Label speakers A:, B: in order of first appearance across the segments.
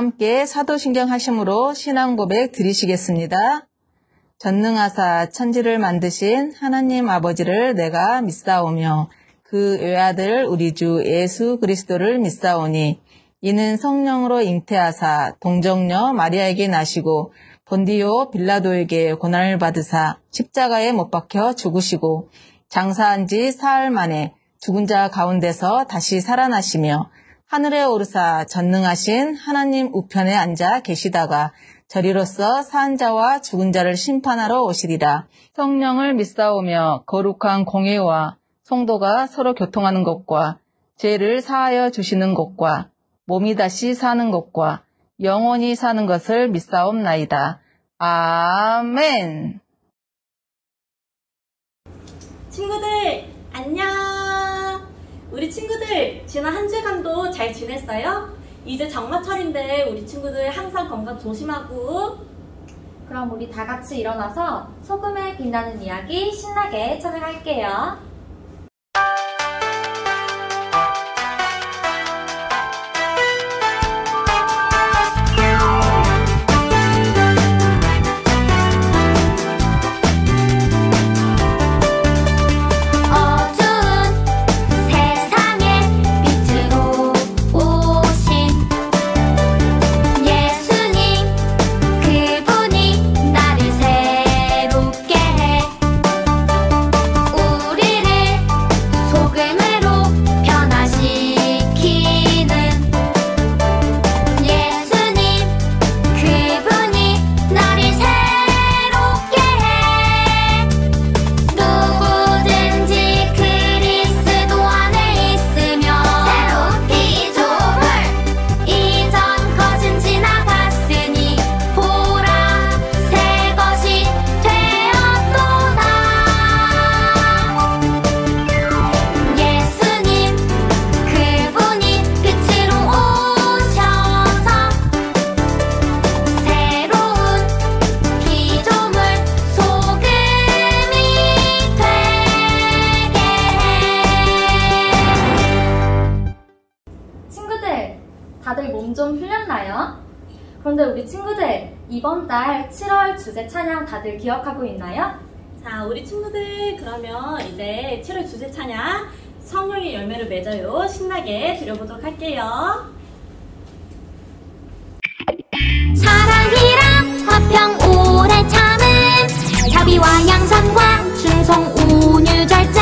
A: 함께 사도신경 하심으로 신앙 고백 드리시겠습니다. 전능하사 천지를 만드신 하나님 아버지를 내가 믿사오며 그 외아들 우리 주 예수 그리스도를 믿사오니 이는 성령으로 잉태하사 동정녀 마리아에게 나시고 본디오 빌라도에게 고난을 받으사 십자가에 못 박혀 죽으시고 장사한 지 사흘 만에 죽은 자 가운데서 다시 살아나시며 하늘에 오르사 전능하신 하나님 우편에 앉아 계시다가 저리로서 산 자와 죽은 자를 심판하러 오시리라. 성령을 믿사오며 거룩한 공예와 성도가 서로 교통하는 것과 죄를 사하여 주시는 것과 몸이 다시 사는 것과 영원히 사는 것을 믿사옵나이다. 아멘.
B: 친구들 안녕. 우리 친구들 지난 한 주간도 잘 지냈어요? 이제 장마철인데 우리 친구들 항상 건강 조심하고.
C: 그럼 우리 다 같이 일어나서 소금에 빛나는 이야기 신나게 찬양할게요. 다들 몸 좀 풀렸나요? 그런데 우리 친구들 이번 달 7월 주제 찬양 다들 기억하고 있나요?
B: 자, 우리 친구들 그러면 이제 7월 주제 찬양 성령의 열매를 맺어요 신나게 드려보도록 할게요.
D: 사랑이랑 화평 오래 참음 자비와 양선과 충성 온유 절제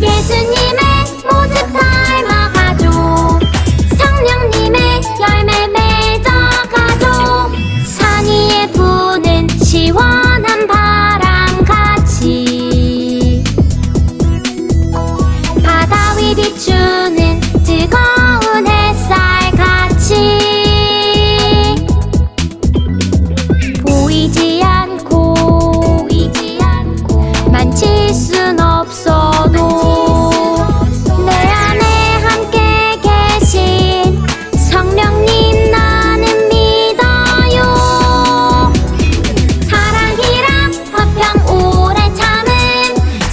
D: 예수님의 모습 닮아가죠. 성령님의 열매 맺어가죠. 산 위에 부는 시원한 바람같이 바다 위 비추는 뜨거운 햇살같이 보이지 않고 만질 순 없어도 내 안에 함께 계신 성령님 나는 믿어요. 사랑이랑 화평 오래 참음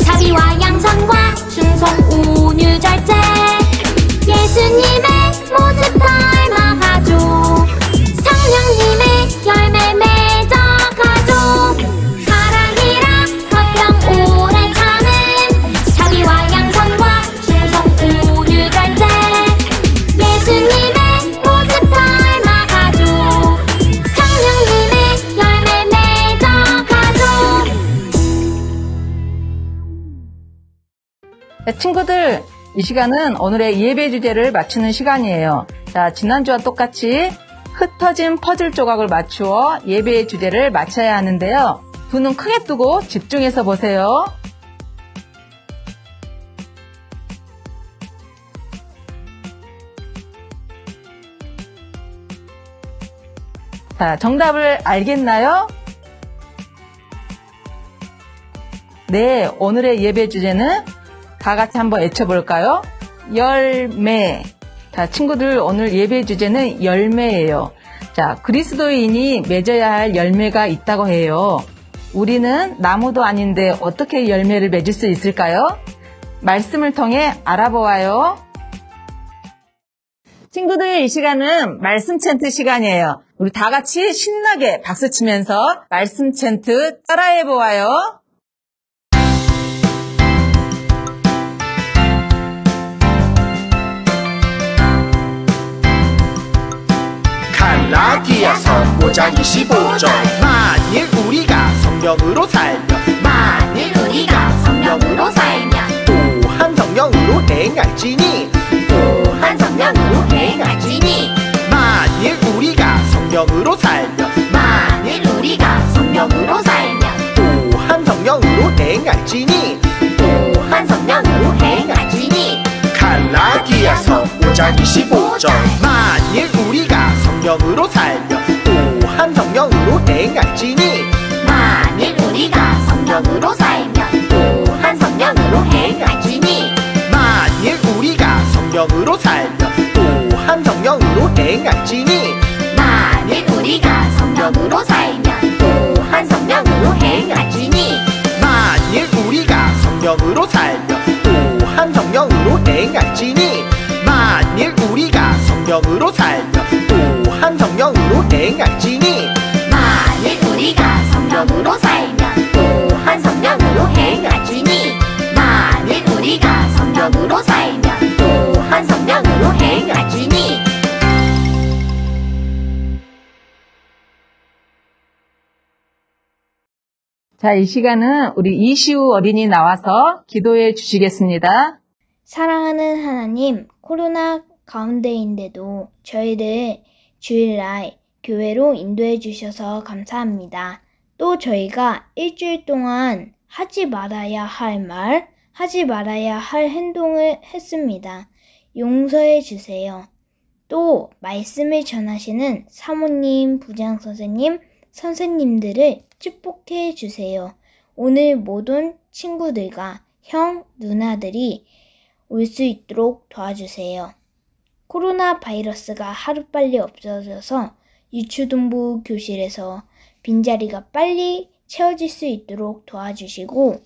D: 자비와 양선과 충성 온유 절제 예수님의 모습 닮아가죠. 성령님의 열매 맺어가죠. 사랑이랑 화평 오래 참음 자비와 양선과 충성 온유 절제 예수님의 모습 닮아가죠. 성령님의 열매 맺어가죠.
A: 네, 친구들, 이 시간은 오늘의 예배 주제를 맞추는 시간이에요. 자, 지난주와 똑같이 흩어진 퍼즐 조각을 맞추어 예배의 주제를 맞춰야 하는데요. 두 눈 크게 뜨고 집중해서 보세요. 자, 정답을 알겠나요? 네, 오늘의 예배 주제는 다 같이 한번 외쳐볼까요? 열매. 자, 친구들 오늘 예배 주제는 열매예요. 자, 그리스도인이 맺어야 할 열매가 있다고 해요. 우리는 나무도 아닌데 어떻게 열매를 맺을 수 있을까요? 말씀을 통해 알아보아요. 친구들, 이 시간은 말씀 챈트 시간이에요. 우리 다 같이 신나게 박수 치면서 말씀 챈트 따라해 보아요.
E: 갈라디아서 5장 25절 만일 우리가 성령으로 살면 또한 성령으로 행할지니 만일 우리가 성령으로 살면 또한 성령으로 행할지니 갈라디아서 5장 25절 만일 우리가 성령으로 살면 또한 성령으로 행할지니 만일 우리가 성령으로 살면 또한 성령으로 행할지니
A: 자, 이 시간은 우리 이시우 어린이 나와서 기도해 주시겠습니다.
F: 사랑하는 하나님, 코로나 가운데인데도 저희를 주일날 교회로 인도해 주셔서 감사합니다. 또 저희가 일주일 동안 하지 말아야 할 말, 하지 말아야 할 행동을 했습니다. 용서해 주세요. 또 말씀을 전하시는 사모님, 부장선생님, 선생님들을 축복해 주세요. 오늘 모든 친구들과 형, 누나들이 올 수 있도록 도와주세요. 코로나 바이러스가 하루빨리 없어져서 유초동부 교실에서 빈자리가 빨리 채워질 수 있도록 도와주시고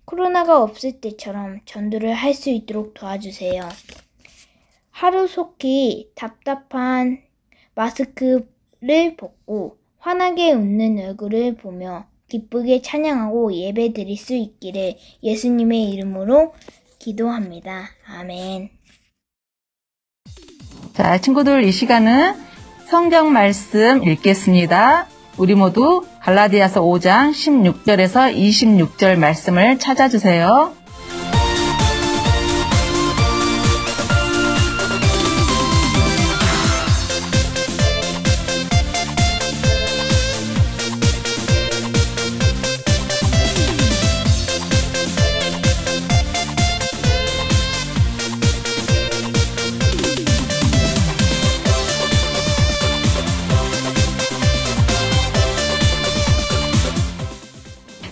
F: 코로나가 없을 때처럼 전도를 할 수 있도록 도와주세요. 하루속히 답답한 마스크를 벗고 환하게 웃는 얼굴을 보며 기쁘게 찬양하고 예배 드릴 수 있기를 예수님의 이름으로 기도합니다. 아멘.
A: 자, 친구들 이 시간은 성경 말씀 읽겠습니다. 우리 모두 갈라디아서 5장 16절에서 26절 말씀을 찾아주세요.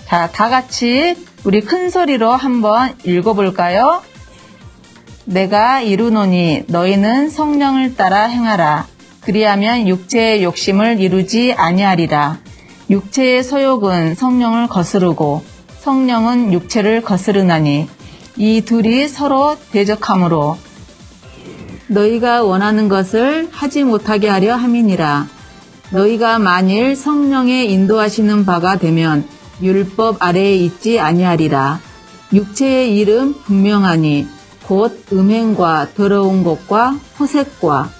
A: 자, 다 같이 우리 큰 소리로 한번 읽어볼까요? 내가 이루노니 너희는 성령을 따라 행하라. 그리하면 육체의 욕심을 이루지 아니하리라. 육체의 소욕은 성령을 거스르고 성령은 육체를 거스르나니 이 둘이 서로 대적하므로 너희가 원하는 것을 하지 못하게 하려 함이니라. 너희가 만일 성령의 인도하시는 바가 되면 율법 아래에 있지 아니하리라. 육체의 일은 분명하니 곧 음행과 더러운 것과 호색과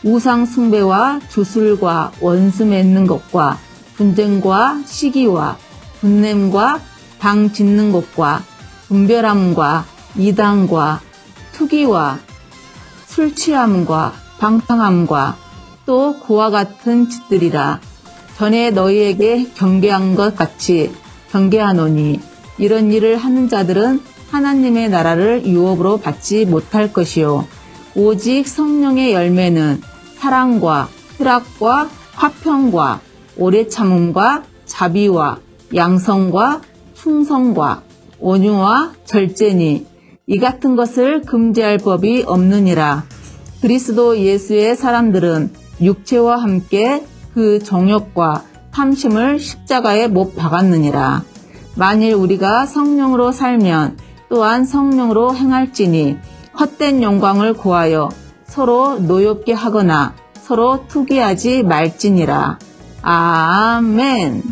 A: 우상 숭배와 주술과 원수 맺는 것과 분쟁과 시기와 분냄과 당 짓는 것과 분별함과 이단과 투기와 술 취함과 방탕함과 또 그와 같은 짓들이라. 전에 너희에게 경계한 것 같이 경계하노니 이런 일을 하는 자들은 하나님의 나라를 유업으로 받지 못할 것이요. 오직 성령의 열매는 사랑과 희락과 화평과 오래 참음과 자비와 양성과 충성과 온유와 절제니 이 같은 것을 금지할 법이 없느니라. 그리스도 예수의 사람들은 육체와 함께 그 정욕과 탐심을 십자가에 못 박았느니라. 만일 우리가 성령으로 살면 또한 성령으로 행할지니 헛된 영광을 구하여 서로 노엽게 하거나 서로 투기하지 말지니라. 아멘.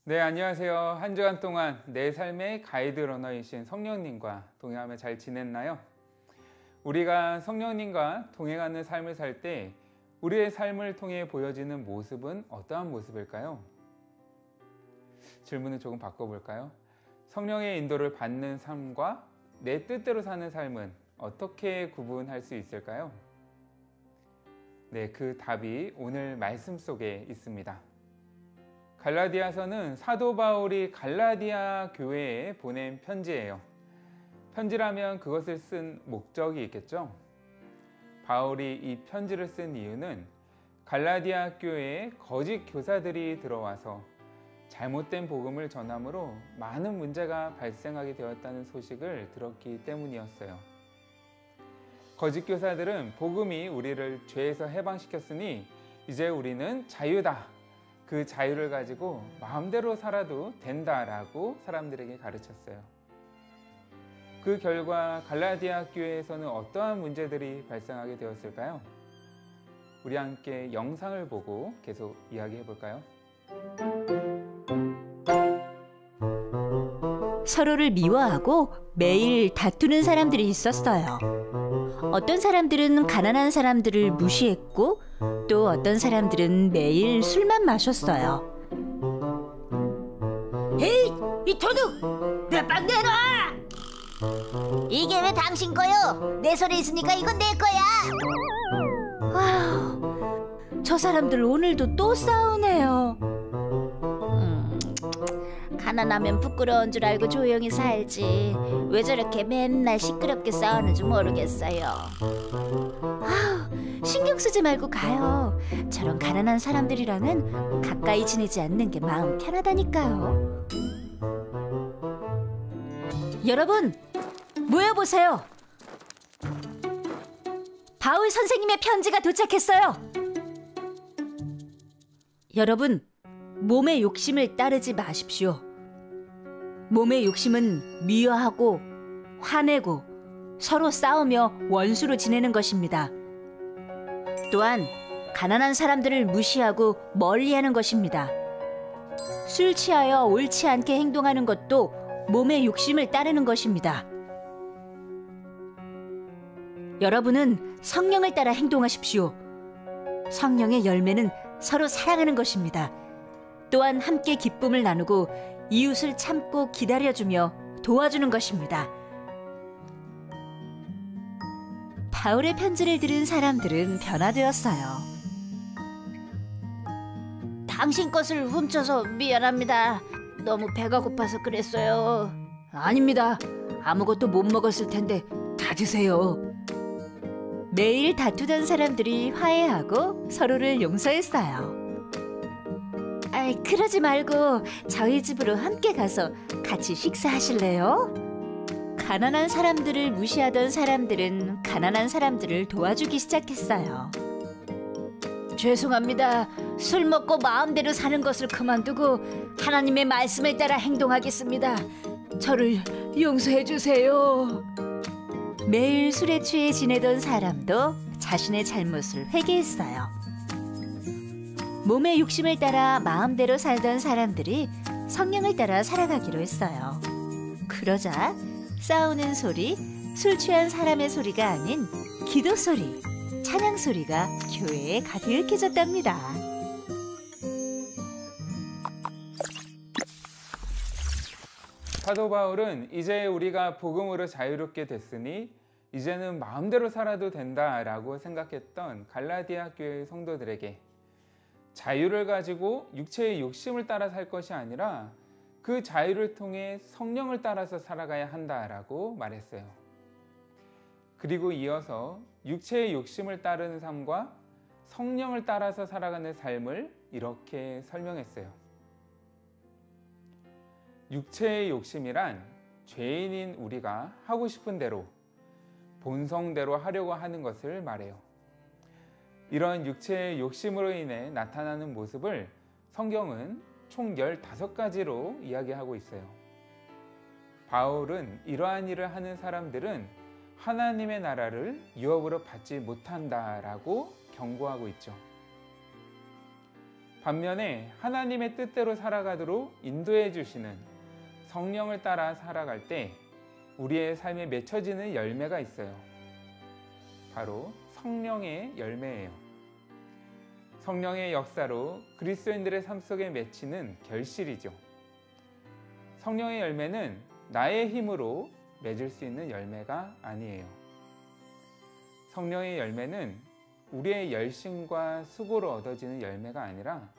G: 네, 안녕하세요. 한 주간 동안 내 삶의 가이드 러너이신 성령님과 동행하며 잘 지냈나요? 우리가 성령님과 동행하는 삶을 살 때 우리의 삶을 통해 보여지는 모습은 어떠한 모습일까요? 질문을 조금 바꿔볼까요? 성령의 인도를 받는 삶과 내 뜻대로 사는 삶은 어떻게 구분할 수 있을까요? 네, 그 답이 오늘 말씀 속에 있습니다. 갈라디아서는 사도 바울이 갈라디아 교회에 보낸 편지예요. 편지라면 그것을 쓴 목적이 있겠죠? 바울이 이 편지를 쓴 이유는 갈라디아 교회에 거짓 교사들이 들어와서 잘못된 복음을 전함으로 많은 문제가 발생하게 되었다는 소식을 들었기 때문이었어요. 거짓 교사들은 복음이 우리를 죄에서 해방시켰으니 이제 우리는 자유다. 그 자유를 가지고 마음대로 살아도 된다라고 사람들에게 가르쳤어요. 그 결과 갈라디아 교회에서는 어떠한 문제들이 발생하게 되었을까요? 우리 함께 영상을 보고 계속 이야기해 볼까요?
H: 서로를 미워하고 매일 다투는 사람들이 있었어요. 어떤 사람들은 가난한 사람들을 무시했고 또 어떤 사람들은 매일 술만 마셨어요.
I: 에이, 이 도둑! 내 빵 내놔! 이게 왜 당신 거요? 내 손에 있으니까 이건 내 거야.
H: 아휴, 저 사람들 오늘도 또 싸우네요.
I: 가난하면 부끄러운 줄 알고 조용히 살지. 왜 저렇게 맨날 시끄럽게 싸우는지 모르겠어요.
H: 아휴, 신경 쓰지 말고 가요. 저런 가난한 사람들이랑은 가까이 지내지 않는 게 마음 편하다니까요. 여러분, 모여보세요. 바울 선생님의 편지가 도착했어요. 여러분, 몸의 욕심을 따르지 마십시오. 몸의 욕심은 미워하고 화내고 서로 싸우며 원수로 지내는 것입니다. 또한 가난한 사람들을 무시하고 멀리하는 것입니다. 술 취하여 옳지 않게 행동하는 것도 몸의 욕심을 따르는 것입니다. 여러분은 성령을 따라 행동하십시오. 성령의 열매는 서로 사랑하는 것입니다. 또한 함께 기쁨을 나누고 이웃을 참고 기다려주며 도와주는 것입니다. 바울의 편지를 들은 사람들은 변화되었어요.
I: 당신 것을 훔쳐서 미안합니다. 너무 배가 고파서 그랬어요.
H: 아닙니다. 아무것도 못 먹었을 텐데 다 드세요. 매일 다투던 사람들이 화해하고 서로를 용서했어요. 아이, 그러지 말고 저희 집으로 함께 가서 같이 식사하실래요? 가난한 사람들을 무시하던 사람들은 가난한 사람들을 도와주기 시작했어요.
I: 죄송합니다. 술 먹고 마음대로 사는 것을 그만두고 하나님의 말씀을 따라 행동하겠습니다. 저를 용서해 주세요.
H: 매일 술에 취해 지내던 사람도 자신의 잘못을 회개했어요. 몸의 욕심을 따라 마음대로 살던 사람들이 성령을 따라 살아가기로 했어요. 그러자 싸우는 소리, 술 취한 사람의 소리가 아닌 기도 소리, 찬양 소리가 교회에 가득해졌답니다.
G: 사도 바울은 이제 우리가 복음으로 자유롭게 됐으니 이제는 마음대로 살아도 된다라고 생각했던 갈라디아 교회 성도들에게 자유를 가지고 육체의 욕심을 따라 살 것이 아니라 그 자유를 통해 성령을 따라서 살아가야 한다라고 말했어요. 그리고 이어서 육체의 욕심을 따르는 삶과 성령을 따라서 살아가는 삶을 이렇게 설명했어요. 육체의 욕심이란 죄인인 우리가 하고 싶은 대로 본성대로 하려고 하는 것을 말해요. 이런 육체의 욕심으로 인해 나타나는 모습을 성경은 총 15가지로 이야기하고 있어요. 바울은 이러한 일을 하는 사람들은 하나님의 나라를 유업으로 받지 못한다라고 경고하고 있죠. 반면에 하나님의 뜻대로 살아가도록 인도해 주시는 성령을 따라 살아갈 때 우리의 삶에 맺혀지는 열매가 있어요. 바로 성령의 열매예요. 성령의 역사로 그리스도인들의 삶 속에 맺히는 결실이죠. 성령의 열매는 나의 힘으로 맺을 수 있는 열매가 아니에요. 성령의 열매는 우리의 열심과 수고로 얻어지는 열매가 아니라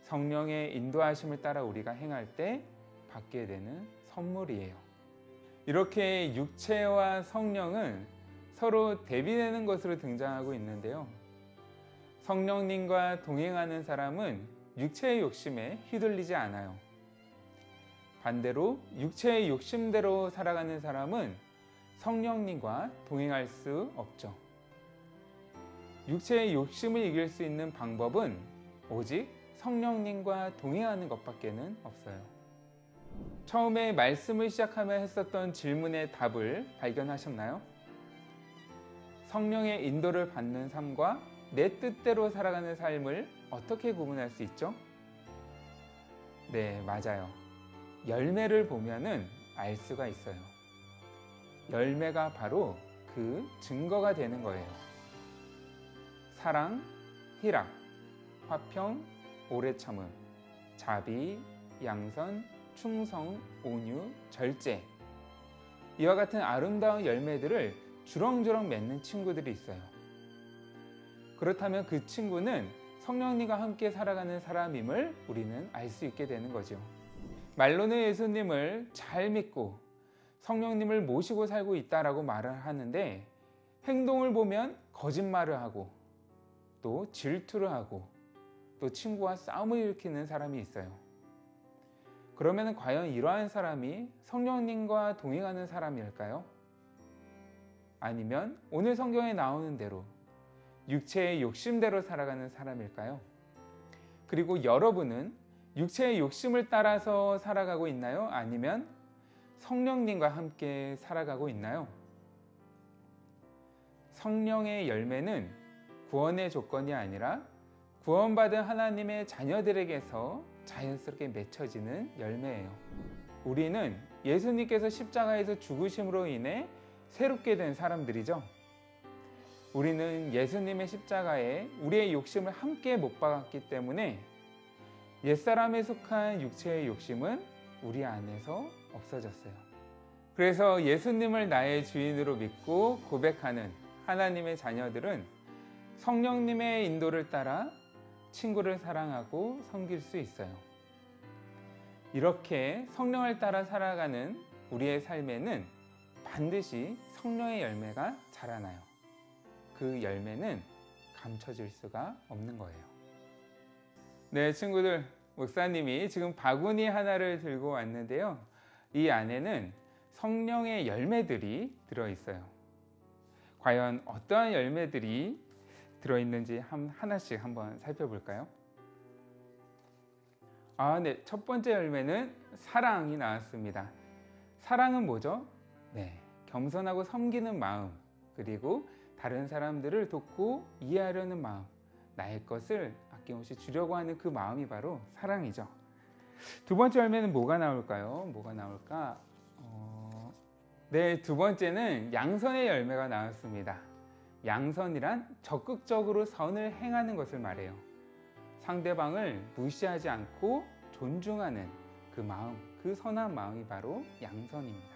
G: 성령의 인도하심을 따라 우리가 행할 때 받게 되는 선물이에요. 이렇게 육체와 성령은 서로 대비되는 것으로 등장하고 있는데요. 성령님과 동행하는 사람은 육체의 욕심에 휘둘리지 않아요. 반대로 육체의 욕심대로 살아가는 사람은 성령님과 동행할 수 없죠. 육체의 욕심을 이길 수 있는 방법은 오직 성령님과 동행하는 것밖에는 없어요. 처음에 말씀을 시작하며 했었던 질문의 답을 발견하셨나요? 성령의 인도를 받는 삶과 내 뜻대로 살아가는 삶을 어떻게 구분할 수 있죠? 네, 맞아요. 열매를 보면은 알 수가 있어요. 열매가 바로 그 증거가 되는 거예요. 사랑, 희락, 화평, 오래 참음, 자비, 양선, 충성, 온유, 절제. 이와 같은 아름다운 열매들을 주렁주렁 맺는 친구들이 있어요. 그렇다면 그 친구는 성령님과 함께 살아가는 사람임을 우리는 알 수 있게 되는 거죠. 말로는 예수님을 잘 믿고 성령님을 모시고 살고 있다라고 말을 하는데 행동을 보면 거짓말을 하고 또 질투를 하고 또 친구와 싸움을 일으키는 사람이 있어요. 그러면 과연 이러한 사람이 성령님과 동행하는 사람일까요? 아니면 오늘 성경에 나오는 대로 육체의 욕심대로 살아가는 사람일까요? 그리고 여러분은 육체의 욕심을 따라서 살아가고 있나요? 아니면 성령님과 함께 살아가고 있나요? 성령의 열매는 구원의 조건이 아니라 구원받은 하나님의 자녀들에게서 자연스럽게 맺혀지는 열매예요. 우리는 예수님께서 십자가에서 죽으심으로 인해 새롭게 된 사람들이죠. 우리는 예수님의 십자가에 우리의 욕심을 함께 못 박았기 때문에 옛사람에 속한 육체의 욕심은 우리 안에서 없어졌어요. 그래서 예수님을 나의 주인으로 믿고 고백하는 하나님의 자녀들은 성령님의 인도를 따라 친구를 사랑하고 섬길 수 있어요. 이렇게 성령을 따라 살아가는 우리의 삶에는 반드시 성령의 열매가 자라나요. 그 열매는 감춰질 수가 없는 거예요. 네, 친구들, 목사님이 지금 바구니 하나를 들고 왔는데요. 이 안에는 성령의 열매들이 들어있어요. 과연 어떠한 열매들이 들어있는지 하나씩 한번 살펴볼까요? 네, 첫 번째 열매는 사랑이 나왔습니다. 사랑은 뭐죠? 네, 겸손하고 섬기는 마음, 그리고 다른 사람들을 돕고 이해하려는 마음, 나의 것을 아낌없이 주려고 하는 그 마음이 바로 사랑이죠. 두 번째 열매는 뭐가 나올까요? 뭐가 나올까? 네, 두 번째는 양선의 열매가 나왔습니다. 양선이란 적극적으로 선을 행하는 것을 말해요. 상대방을 무시하지 않고 존중하는 그 마음, 그 선한 마음이 바로 양선입니다.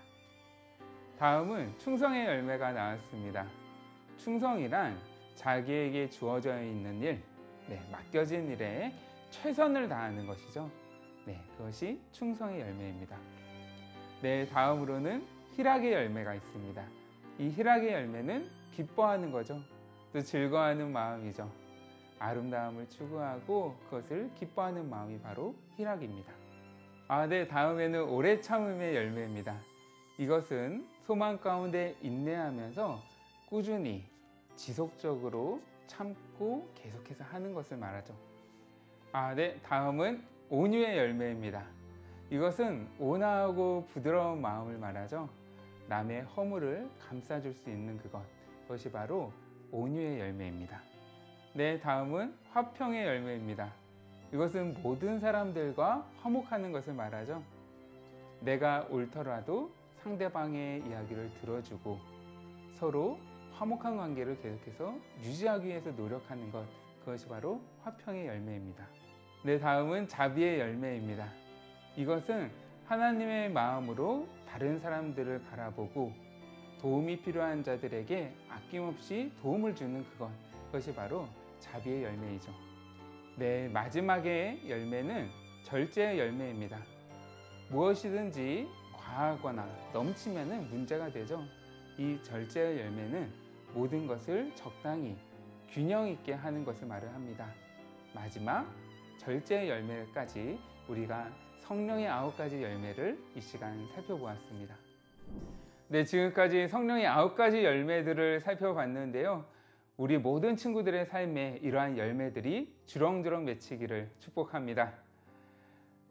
G: 다음은 충성의 열매가 나왔습니다. 충성이란 자기에게 주어져 있는 일, 맡겨진 일에 최선을 다하는 것이죠. 그것이 충성의 열매입니다. 다음으로는 희락의 열매가 있습니다. 이 희락의 열매는 기뻐하는 거죠. 또 즐거워하는 마음이죠. 아름다움을 추구하고 그것을 기뻐하는 마음이 바로 희락입니다. 다음에는 오래 참음의 열매입니다. 이것은 소망 가운데 인내하면서 꾸준히 지속적으로 참고 계속해서 하는 것을 말하죠. 다음은 온유의 열매입니다. 이것은 온화하고 부드러운 마음을 말하죠. 남의 허물을 감싸줄 수 있는 그것이 바로 온유의 열매입니다. 다음은 화평의 열매입니다. 이것은 모든 사람들과 화목하는 것을 말하죠. 내가 옳더라도 상대방의 이야기를 들어주고 서로 화목한 관계를 계속해서 유지하기 위해서 노력하는 것, 그것이 바로 화평의 열매입니다. 다음은 자비의 열매입니다. 이것은 하나님의 마음으로 다른 사람들을 바라보고 도움이 필요한 자들에게 아낌없이 도움을 주는 그것이 바로 자비의 열매이죠. 마지막의 열매는 절제의 열매입니다. 무엇이든지 과하거나 넘치면 문제가 되죠. 이 절제의 열매는 모든 것을 적당히 균형 있게 하는 것을 말을 합니다. 마지막 절제의 열매까지 우리가 성령의 9가지 열매를 이 시간 살펴보았습니다. 지금까지 성령의 9가지 열매들을 살펴봤는데요. 우리 모든 친구들의 삶에 이러한 열매들이 주렁주렁 맺히기를 축복합니다.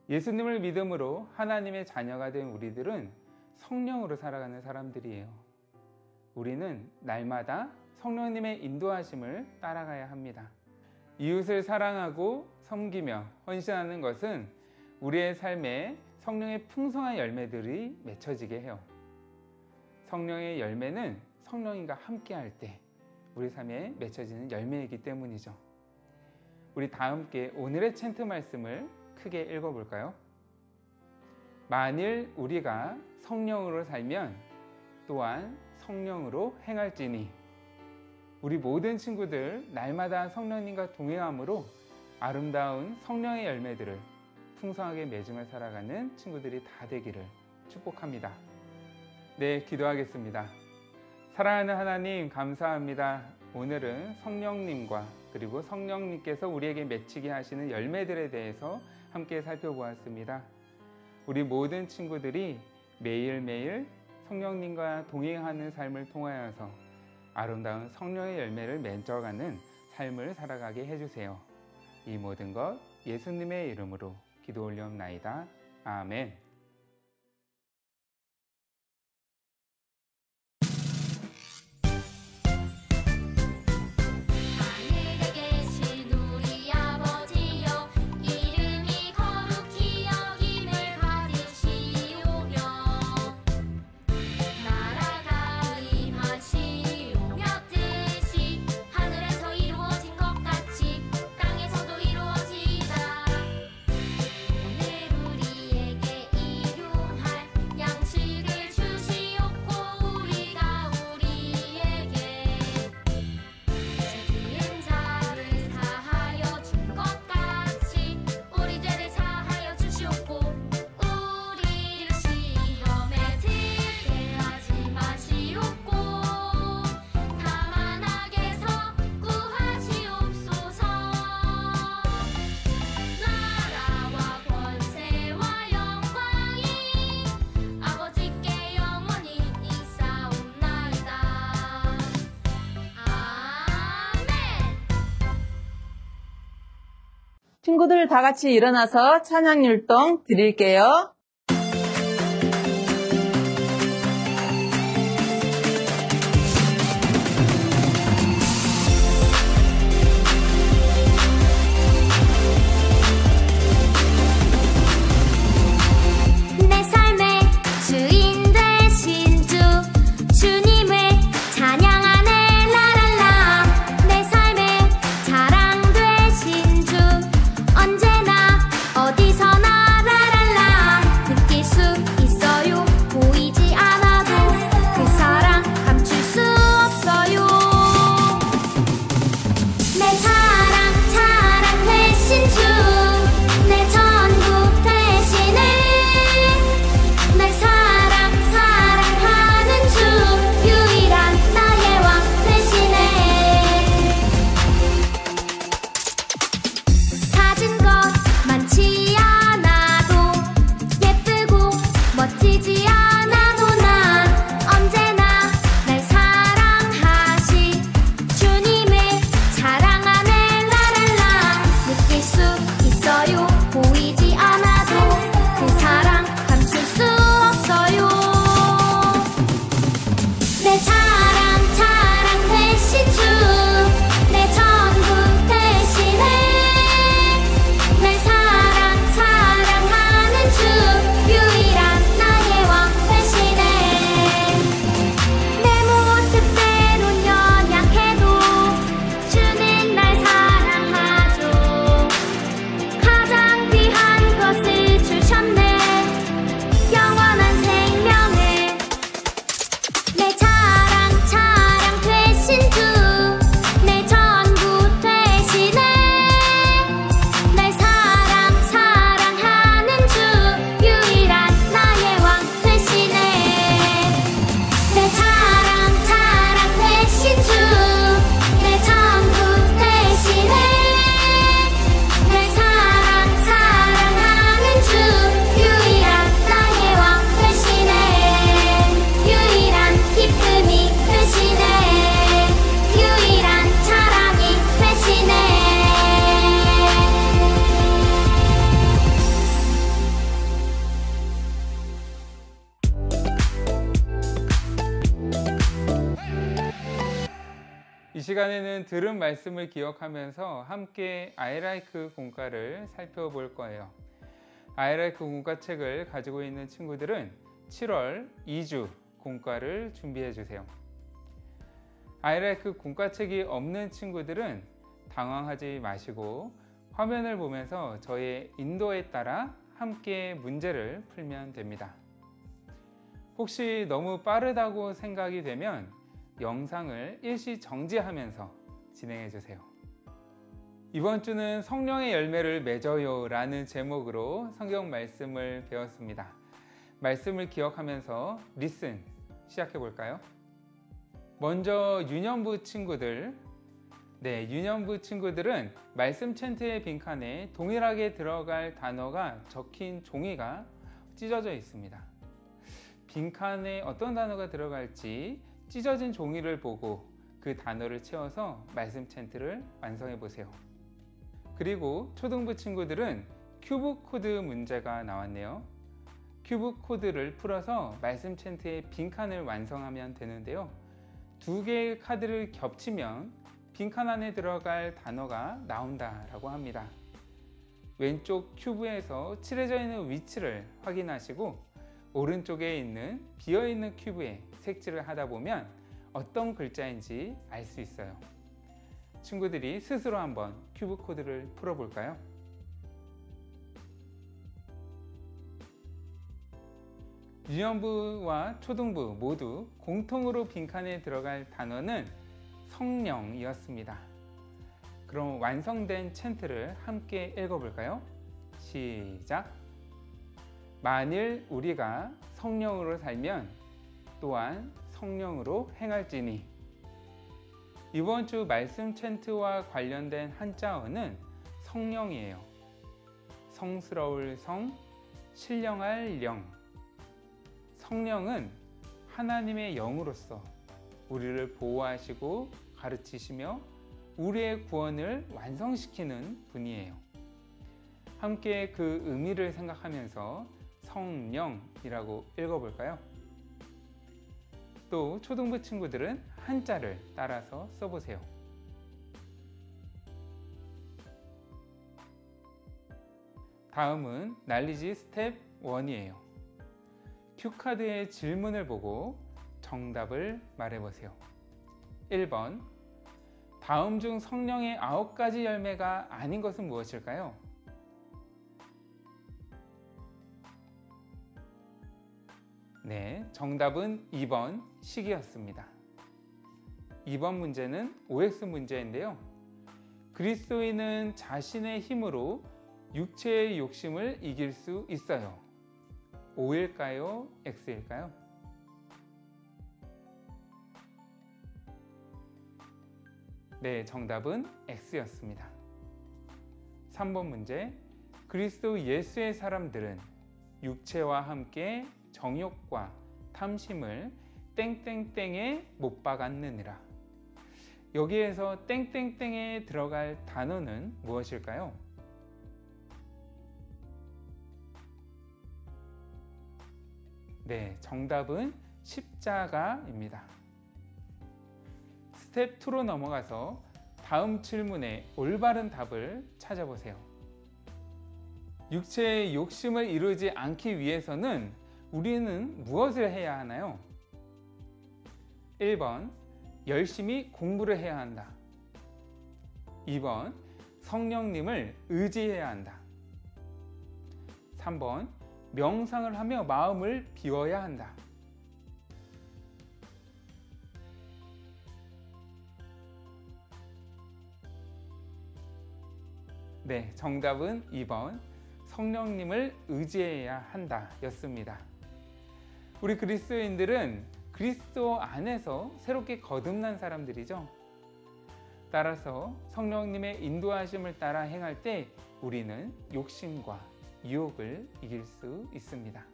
G: 예수님을 믿음으로 하나님의 자녀가 된 우리들은 성령으로 살아가는 사람들이에요. 우리는 날마다 성령님의 인도하심을 따라가야 합니다. 이웃을 사랑하고 섬기며 헌신하는 것은 우리의 삶에 성령의 풍성한 열매들이 맺혀지게 해요. 성령의 열매는 성령님과 함께할 때 우리 삶에 맺혀지는 열매이기 때문이죠. 우리 다 함께 오늘의 챈트 말씀을 크게 읽어볼까요? 만일 우리가 성령으로 살면 또한 성령으로 행할지니. 우리 모든 친구들 날마다 성령님과 동행함으로 아름다운 성령의 열매들을 풍성하게 맺으며 살아가는 친구들이 다 되기를 축복합니다. 기도하겠습니다. 사랑하는 하나님, 감사합니다. 오늘은 성령님과 그리고 성령님께서 우리에게 맺히게 하시는 열매들에 대해서 함께 살펴보았습니다. 우리 모든 친구들이 매일매일 성령님과 동행하는 삶을 통하여서 아름다운 성령의 열매를 맺어가는 삶을 살아가게 해주세요. 이 모든 것 예수님의 이름으로 기도 올리옵나이다. 아멘.
A: 친구들 다 같이 일어나서 찬양 율동 드릴게요.
D: 내 삶의 주인 되신 주 주님을 찬양하네 라랄라. 내 삶의 자랑 되신 주 언제나 어디서나 라랄라.
G: 이 시간에는 들은 말씀을 기억하면서 함께 I like 공과를 살펴볼 거예요. I like 공과책을 가지고 있는 친구들은 7월 2주 공과를 준비해 주세요. I like 공과책이 없는 친구들은 당황하지 마시고 화면을 보면서 저의 인도에 따라 함께 문제를 풀면 됩니다. 혹시 너무 빠르다고 생각이 되면 영상을 일시 정지하면서 진행해 주세요. 이번 주는 성령의 열매를 맺어요 라는 제목으로 성경 말씀을 배웠습니다. 말씀을 기억하면서 리슨 시작해 볼까요? 먼저 유년부 친구들, 유년부 친구들은 말씀 챈트의 빈칸에 동일하게 들어갈 단어가 적힌 종이가 찢어져 있습니다. 빈칸에 어떤 단어가 들어갈지 찢어진 종이를 보고 그 단어를 채워서 말씀 챈트를 완성해 보세요. 그리고 초등부 친구들은 큐브 코드 문제가 나왔네요. 큐브 코드를 풀어서 말씀 챈트의 빈칸을 완성하면 되는데요. 두 개의 카드를 겹치면 빈칸 안에 들어갈 단어가 나온다라고 합니다. 왼쪽 큐브에서 칠해져 있는 위치를 확인하시고 오른쪽에 있는 비어있는 큐브에 색칠을 하다 보면 어떤 글자인지 알 수 있어요. 친구들이 스스로 한번 큐브 코드를 풀어볼까요? 유년부와 초등부 모두 공통으로 빈칸에 들어갈 단어는 성령이었습니다. 그럼 완성된 챈트를 함께 읽어볼까요? 시작! 만일 우리가 성령으로 살면 또한 성령으로 행할지니. 이번 주 말씀 챈트와 관련된 한자어는 성령이에요. 성스러울 성, 신령할 령. 성령은 하나님의 영으로서 우리를 보호하시고 가르치시며 우리의 구원을 완성시키는 분이에요. 함께 그 의미를 생각하면서 성령이라고 읽어볼까요? 또 초등부 친구들은 한자를 따라서 써보세요. 다음은 난리지 스텝 1이에요. 큐카드의 질문을 보고 정답을 말해보세요. 1번, 다음 중 성령의 9가지 열매가 아닌 것은 무엇일까요? 네, 정답은 2번 식이었습니다. 2번 문제는 OX 문제인데요. 그리스도인은 자신의 힘으로 육체의 욕심을 이길 수 있어요. O일까요? X일까요? 네, 정답은 X였습니다. 3번 문제, 그리스도 예수의 사람들은 육체와 함께 정욕과 탐심을 땡땡땡에 못 박았느니라. 여기에서 땡땡땡에 들어갈 단어는 무엇일까요? 네, 정답은 십자가입니다. 스텝 2로 넘어가서 다음 질문의 올바른 답을 찾아보세요. 육체의 욕심을 이루지 않기 위해서는 우리는 무엇을 해야 하나요? 1번, 열심히 공부를 해야 한다. 2번, 성령님을 의지해야 한다. 3번, 명상을 하며 마음을 비워야 한다. 네, 정답은 2번, 성령님을 의지해야 한다 였습니다. 우리 그리스도인들은 그리스도 안에서 새롭게 거듭난 사람들이죠. 따라서 성령님의 인도하심을 따라 행할 때 우리는 욕심과 유혹을 이길 수 있습니다.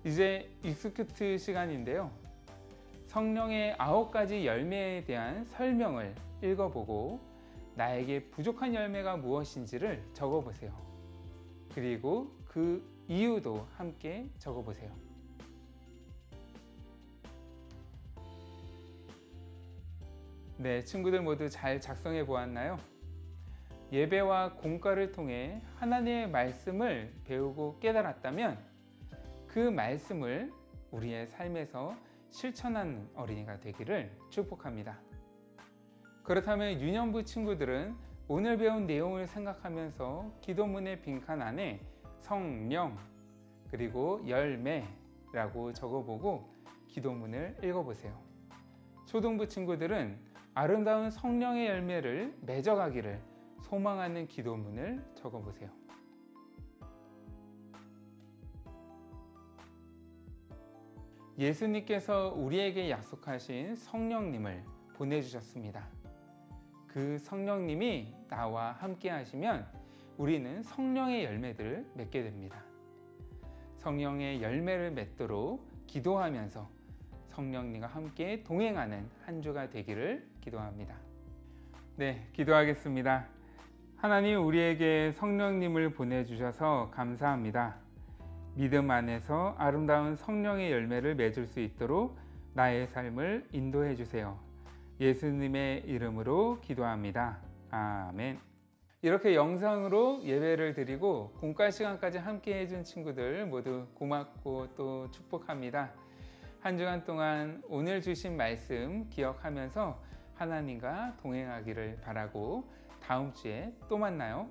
G: 이제 익스큐트 시간인데요. 성령의 9가지 열매에 대한 설명을 읽어보고 나에게 부족한 열매가 무엇인지를 적어보세요. 그리고 그 이유도 함께 적어보세요. 네, 친구들 모두 잘 작성해 보았나요? 예배와 공과를 통해 하나님의 말씀을 배우고 깨달았다면 그 말씀을 우리의 삶에서 실천하는 어린이가 되기를 축복합니다. 그렇다면 유년부 친구들은 오늘 배운 내용을 생각하면서 기도문의 빈칸 안에 성령 그리고 열매라고 적어보고 기도문을 읽어보세요. 초등부 친구들은 아름다운 성령의 열매를 맺어가기를 소망하는 기도문을 적어보세요. 예수님께서 우리에게 약속하신 성령님을 보내주셨습니다. 그 성령님이 나와 함께 하시면 우리는 성령의 열매들을 맺게 됩니다. 성령의 열매를 맺도록 기도하면서 성령님과 함께 동행하는 한 주가 되기를 기도합니다. 네, 기도하겠습니다. 하나님, 우리에게 성령님을 보내주셔서 감사합니다. 믿음 안에서 아름다운 성령의 열매를 맺을 수 있도록 나의 삶을 인도해 주세요. 예수님의 이름으로 기도합니다. 아멘. 이렇게 영상으로 예배를 드리고 공과 시간까지 함께 해준 친구들 모두 고맙고 또 축복합니다. 한 주간 동안 오늘 주신 말씀 기억하면서 하나님과 동행하기를 바라고 다음 주에 또 만나요.